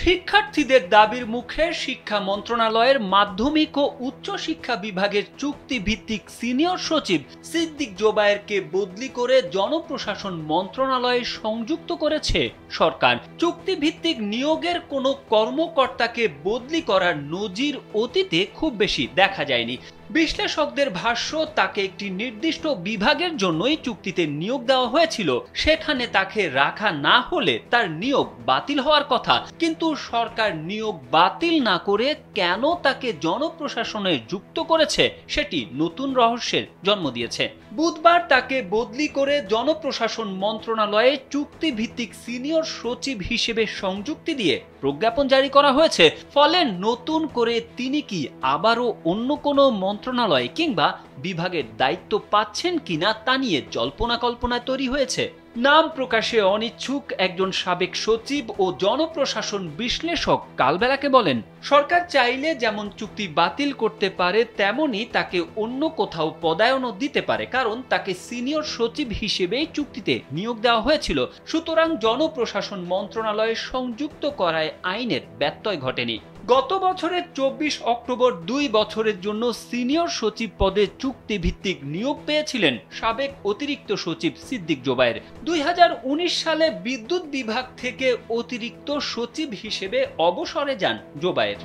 শিক্ষার্থীদের দাবির মুখে শিক্ষা মন্ত্রণালয়ের মাধ্যমিক ও উচ্চ শিক্ষা বিভাগের চুক্তিভিত্তিক সিনিয়র সচিব সিদ্দিক জোবায়েরকে বদলি করে জনপ্রশাসন মন্ত্রণালয়ে সংযুক্ত করেছে সরকার। চুক্তিভিত্তিক নিয়োগের কোনো কর্মকর্তাকে বদলি করার নজির অতীতে খুব বেশি দেখা যায়নি। বিশ্লেষকদের ভাষ্য, তাকে একটি নির্দিষ্ট বিভাগের জন্যই চুক্তিতে নিয়োগ দেওয়া হয়েছিল। সেখানে তাকে রাখা না হলে তার নিয়োগ বাতিল হওয়ার কথা। কিন্তু সরকার নিয়োগ বাতিল না করে কেন তাকে জনপ্রশাসনে যুক্ত করেছে সেটি নতুন রহস্যের জন্ম দিয়েছে। বুধবার তাকে বদলি করে জনপ্রশাসন মন্ত্রণালয়ে চুক্তিভিত্তিক সিনিয়র সচিব হিসেবে সংযুক্তি দিয়ে প্রজ্ঞাপন জারি করা হয়েছে। ফলে নতুন করে তিনি কি আবারও অন্য কোনো মন্ত্রণালয় কিংবা বিভাগের দায়িত্ব পাচ্ছেন কিনা তা নিয়ে জল্পনা কল্পনায় তৈরি হয়েছে। নাম প্রকাশে অনিচ্ছুক একজন সাবেক সচিব ও জনপ্রশাসন বিশ্লেষক কালবেলাকে বলেন, সরকার চাইলে যেমন চুক্তি বাতিল করতে পারে তেমনি তাকে অন্য কোথাও পদায়নও দিতে পারে, কারণ তাকে সিনিয়র সচিব হিসেবেই চুক্তিতে নিয়োগ দেওয়া হয়েছিল। সুতরাং জনপ্রশাসন মন্ত্রণালয়ে সংযুক্ত করায় আইনের ব্যত্যয় ঘটেনি। গত বছরের 24 অক্টোবর 2 বছরের জন্য সিনিয়র সচিব পদে চুক্তিভিত্তিক নিয়োগ পেয়েছিলেন সাবেক অতিরিক্ত সচিব সিদ্দিক জোবায়ের। 2019 সালে বিদ্যুৎ বিভাগ থেকে অতিরিক্ত সচিব হিসেবে অবসরে যান জোবায়ের।